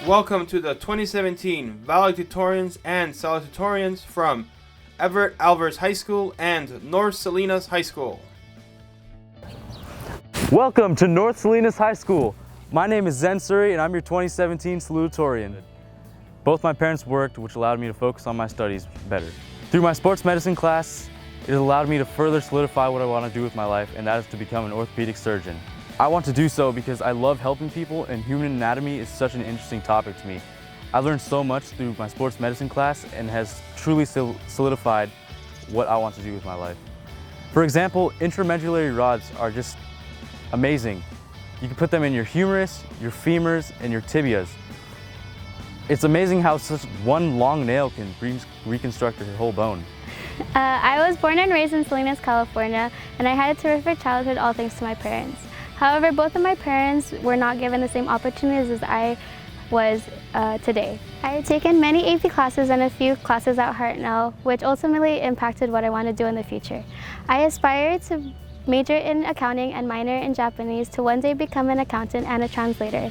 Welcome to the 2017 Valedictorians and Salutatorians from Everett Alvarez High School and North Salinas High School. Welcome to North Salinas High School. My name is Zen Suri and I'm your 2017 Salutatorian. Both my parents worked, which allowed me to focus on my studies better. Through my sports medicine class, it has allowed me to further solidify what I want to do with my life, and that is to become an orthopedic surgeon. I want to do so because I love helping people, and human anatomy is such an interesting topic to me. I learned so much through my sports medicine class and has truly solidified what I want to do with my life. For example, intramedullary rods are just amazing. You can put them in your humerus, your femurs, and your tibias. It's amazing how such one long nail can reconstruct your whole bone. I was born and raised in Salinas, California, and I had a terrific childhood all thanks to my parents. However, both of my parents were not given the same opportunities as I was today. I had taken many AP classes and a few classes at Hartnell, which ultimately impacted what I want to do in the future. I aspire to major in accounting and minor in Japanese to one day become an accountant and a translator.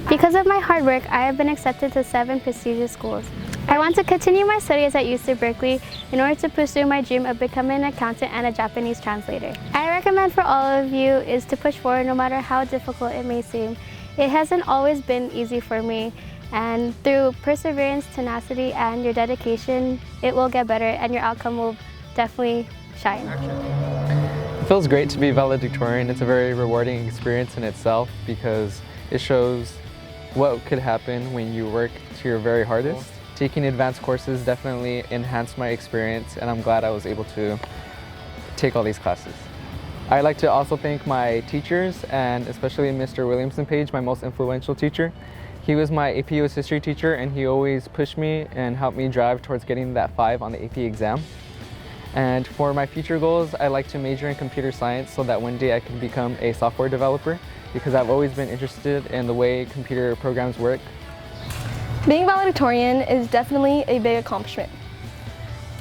Because of my hard work, I have been accepted to 7 prestigious schools. I want to continue my studies at UC Berkeley in order to pursue my dream of becoming an accountant and a Japanese translator. I recommend for all of you is to push forward no matter how difficult it may seem. It hasn't always been easy for me, and through perseverance, tenacity, and your dedication, it will get better and your outcome will definitely shine. It feels great to be valedictorian. It's a very rewarding experience in itself because it shows what could happen when you work to your very hardest. Taking advanced courses definitely enhanced my experience, and I'm glad I was able to take all these classes. I'd like to also thank my teachers, and especially Mr. Williamson Page, my most influential teacher. He was my AP US history teacher, and he always pushed me and helped me drive towards getting that 5 on the AP exam. And for my future goals, I'd like to major in computer science so that one day I can become a software developer, because I've always been interested in the way computer programs work. Being valedictorian is definitely a big accomplishment.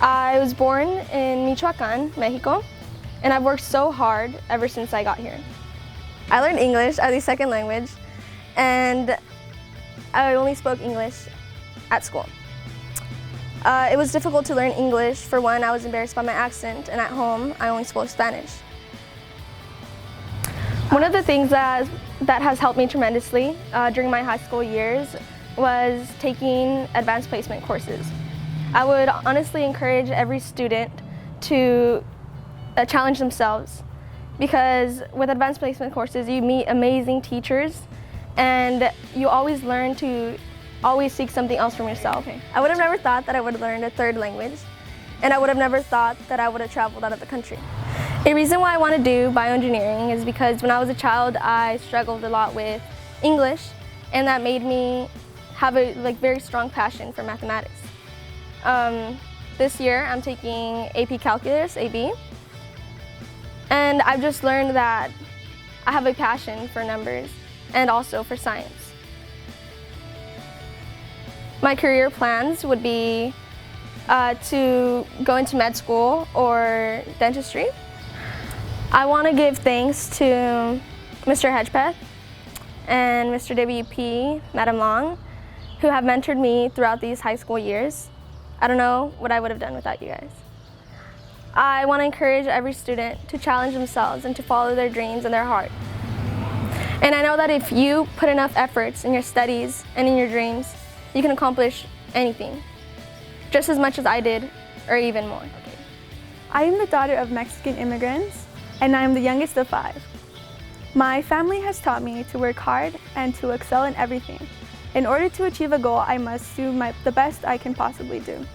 I was born in Michoacan, Mexico, and I've worked so hard ever since I got here. I learned English as a second language, and I only spoke English at school. It was difficult to learn English. For one, I was embarrassed by my accent, and at home, I only spoke Spanish. One of the things that has helped me tremendously during my high school years was taking advanced placement courses. I would honestly encourage every student to challenge themselves, because with advanced placement courses you meet amazing teachers and you always learn to always seek something else from yourself. I would have never thought that I would have learned a third language, and I would have never thought that I would have traveled out of the country. A reason why I want to do bioengineering is because when I was a child I struggled a lot with English, and that made me have a very strong passion for mathematics. This year I'm taking AP Calculus, AB, and I've just learned that I have a passion for numbers and also for science. My career plans would be to go into med school or dentistry. I want to give thanks to Mr. Hedgepeth and Mr. WP, Madam Long, who have mentored me throughout these high school years. I don't know what I would have done without you guys. I want to encourage every student to challenge themselves and to follow their dreams and their heart. And I know that if you put enough efforts in your studies and in your dreams, you can accomplish anything, just as much as I did, or even more. I am the daughter of Mexican immigrants, and I am the youngest of 5. My family has taught me to work hard and to excel in everything. In order to achieve a goal, I must do the best I can possibly do.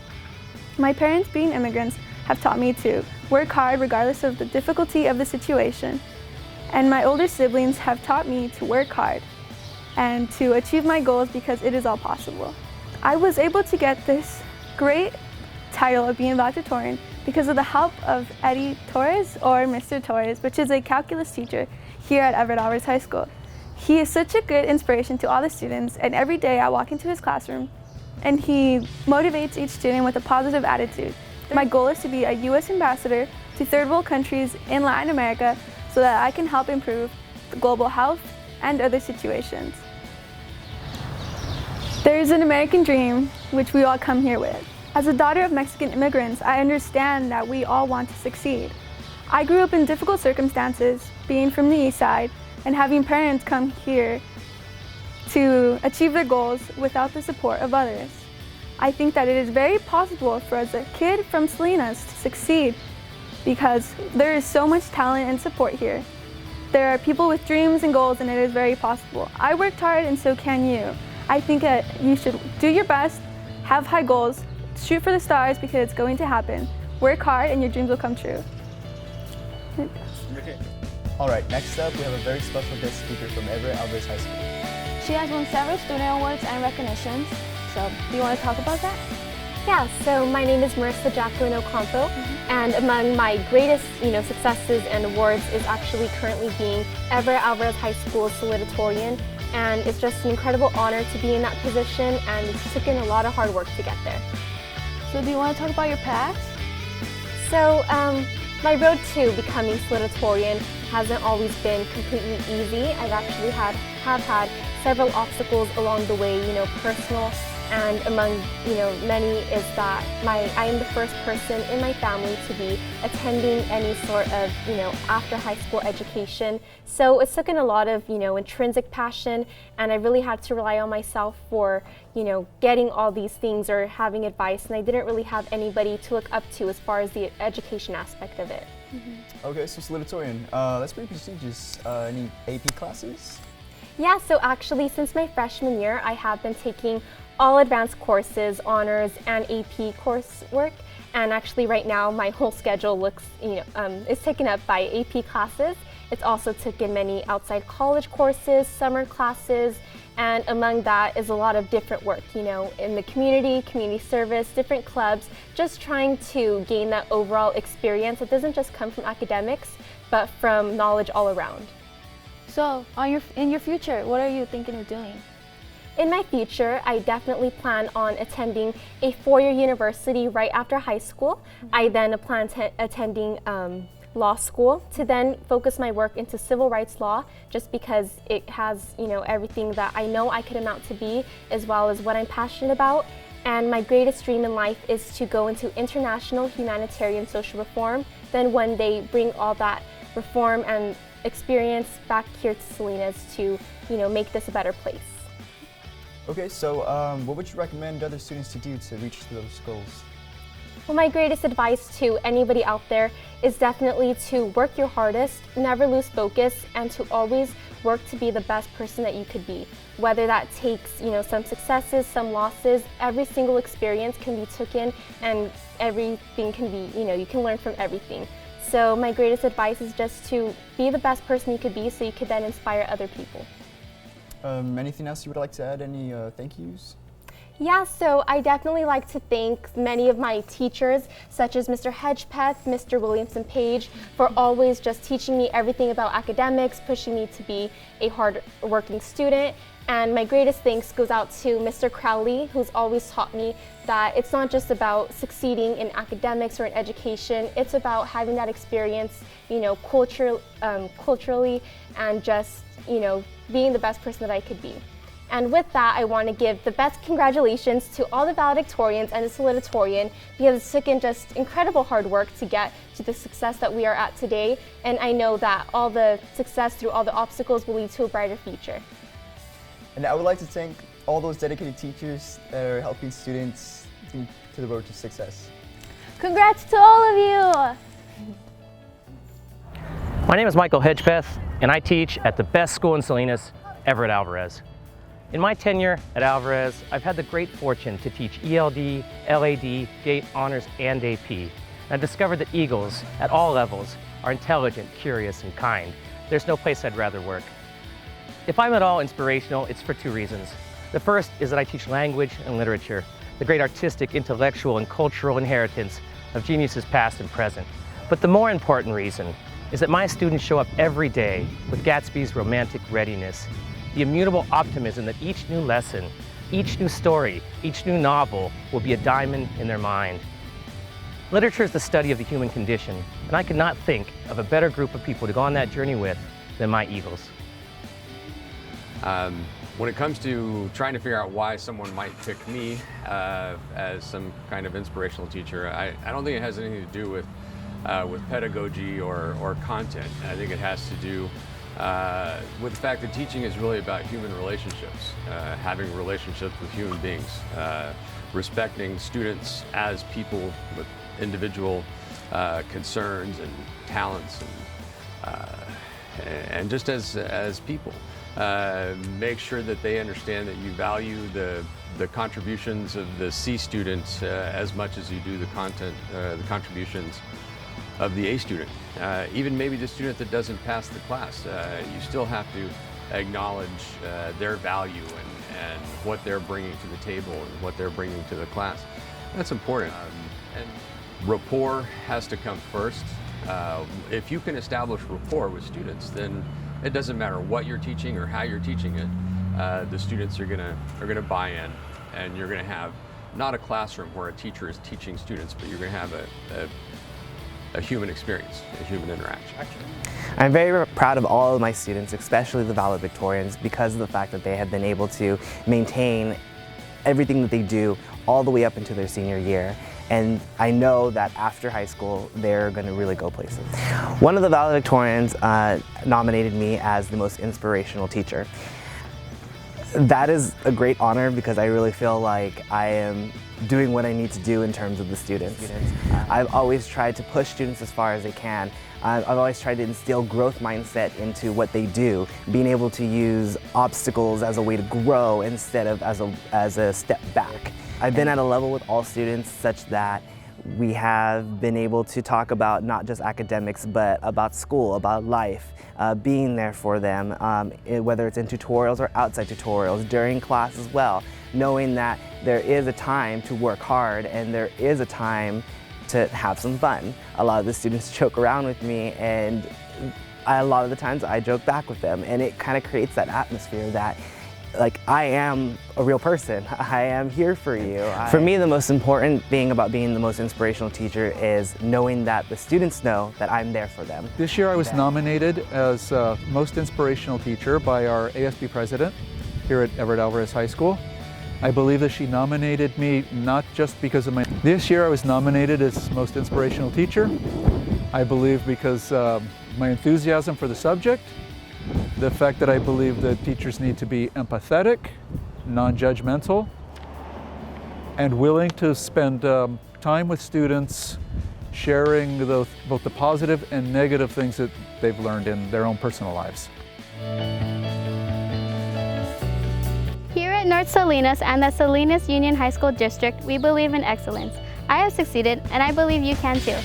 My parents, being immigrants, have taught me to work hard regardless of the difficulty of the situation. And my older siblings have taught me to work hard and to achieve my goals because it is all possible. I was able to get this great title of being valedictorian because of the help of Eddie Torres, or Mr. Torres, which is a calculus teacher here at Everett Alvarez High School. He is such a good inspiration to all the students, and every day I walk into his classroom and he motivates each student with a positive attitude. My goal is to be a U.S. ambassador to third world countries in Latin America so that I can help improve global health and other situations. There is an American dream which we all come here with. As a daughter of Mexican immigrants, I understand that we all want to succeed. I grew up in difficult circumstances, being from the East Side, and having parents come here to achieve their goals without the support of others. I think that it is very possible for as a kid from Salinas to succeed because there is so much talent and support here. There are people with dreams and goals, and it is very possible. I worked hard and so can you. I think that you should do your best, have high goals, shoot for the stars because it's going to happen. Work hard and your dreams will come true. All right, next up we have a very special guest speaker from Everett Alvarez High School. She has won several student awards and recognitions. So, do you want to talk about that? Yeah, so my name is Marissa Jacqueline Ocampo, and among my greatest successes and awards is actually currently being Everett Alvarez High School Salutatorian, and it's just an incredible honor to be in that position, and it's taken a lot of hard work to get there. So do you want to talk about your past? So my road to becoming salutatorian hasn't always been completely easy. I've actually have had several obstacles along the way, personal, and among many is that I am the first person in my family to be attending any sort of after high school education. So it's taken a lot of intrinsic passion, and I really had to rely on myself for getting all these things or having advice, and I didn't really have anybody to look up to as far as the education aspect of it. Okay, so salutatorian, that's pretty prestigious. Any AP classes? Yeah, so actually since my freshman year, I have been taking all advanced courses, honors, and AP coursework. And actually right now my whole schedule looks, is taken up by AP classes. It's also taken many outside college courses, summer classes, and among that is a lot of different work, in the community service, different clubs, just trying to gain that overall experience. It doesn't just come from academics, but from knowledge all around. So, in your future, what are you thinking of doing? In my future, I definitely plan on attending a four-year university right after high school. I then plan attending law school to then focus my work into civil rights law, just because it has everything that I know I could amount to be, as well as what I'm passionate about. And my greatest dream in life is to go into international humanitarian social reform, then one day bring all that reform and experience back here to Salinas to make this a better place. Okay, so what would you recommend other students to do to reach those goals? Well, my greatest advice to anybody out there is definitely to work your hardest, never lose focus, and to always work to be the best person that you could be. Whether that takes, some successes, some losses, every single experience can be taken, and everything can be, you can learn from everything. So my greatest advice is just to be the best person you could be so you could then inspire other people. Anything else you would like to add? Any thank yous? Yeah, so I definitely like to thank many of my teachers, such as Mr. Hedgepeth, Mr. Williamson Page, for always just teaching me everything about academics, pushing me to be a hard-working student. And my greatest thanks goes out to Mr. Crowley, who's always taught me that it's not just about succeeding in academics or in education, it's about having that experience, culturally, and just, being the best person that I could be. And with that, I want to give the best congratulations to all the valedictorians and the salutatorian, because it's taken just incredible hard work to get to the success that we are at today. And I know that all the success through all the obstacles will lead to a brighter future. And I would like to thank all those dedicated teachers that are helping students to the road to success. Congrats to all of you! My name is Michael Hedgepeth, and I teach at the best school in Salinas, Everett Alvarez. In my tenure at Alvarez, I've had the great fortune to teach ELD, LAD, GATE, Honors, and AP. And I've discovered that Eagles, at all levels, are intelligent, curious, and kind. There's no place I'd rather work. If I'm at all inspirational, it's for two reasons. The first is that I teach language and literature, the great artistic, intellectual, and cultural inheritance of geniuses past and present. But the more important reason is that my students show up every day with Gatsby's romantic readiness, the immutable optimism that each new lesson, each new story, each new novel will be a diamond in their mind. Literature is the study of the human condition, and I could not think of a better group of people to go on that journey with than my Eagles. When it comes to trying to figure out why someone might pick me as some kind of inspirational teacher, I don't think it has anything to do with pedagogy or content. I think it has to do with the fact that teaching is really about human relationships, having relationships with human beings, respecting students as people with individual concerns and talents, and just as people. Make sure that they understand that you value the contributions of the C students as much as you do the contributions of the A student. Even maybe the student that doesn't pass the class, you still have to acknowledge their value and what they're bringing to the table and what they're bringing to the class. That's important. And rapport has to come first. If you can establish rapport with students, then it doesn't matter what you're teaching or how you're teaching it. The students are gonna buy in, and you're gonna have not a classroom where a teacher is teaching students, but you're gonna have a human experience, a human interaction. I'm very proud of all of my students, especially the valedictorians, because of the fact that they have been able to maintain everything that they do all the way up into their senior year. And I know that after high school, they're going to really go places. One of the valedictorians nominated me as the most inspirational teacher. That is a great honor because I really feel like I am doing what I need to do in terms of the students. I've always tried to push students as far as I can. I've always tried to instill growth mindset into what they do, being able to use obstacles as a way to grow instead of as a step back. I've been at a level with all students such that we have been able to talk about not just academics, but about school, about life, being there for them, whether it's in tutorials or outside tutorials, during class as well, knowing that there is a time to work hard and there is a time to have some fun. A lot of the students joke around with me, and a lot of the times I joke back with them, and it kind of creates that atmosphere that like, I am a real person. I am here for you. For me, the most important thing about being the most inspirational teacher is knowing that the students know that I'm there for them. This year I was nominated as most inspirational teacher by our ASB president here at Everett Alvarez High School. I believe that she nominated me not just because of This year I was nominated as most inspirational teacher. I believe because my enthusiasm for the subject, the fact that I believe that teachers need to be empathetic, non-judgmental, and willing to spend time with students, sharing both the positive and negative things that they've learned in their own personal lives. Here at North Salinas and the Salinas Union High School District, we believe in excellence. I have succeeded, and I believe you can too.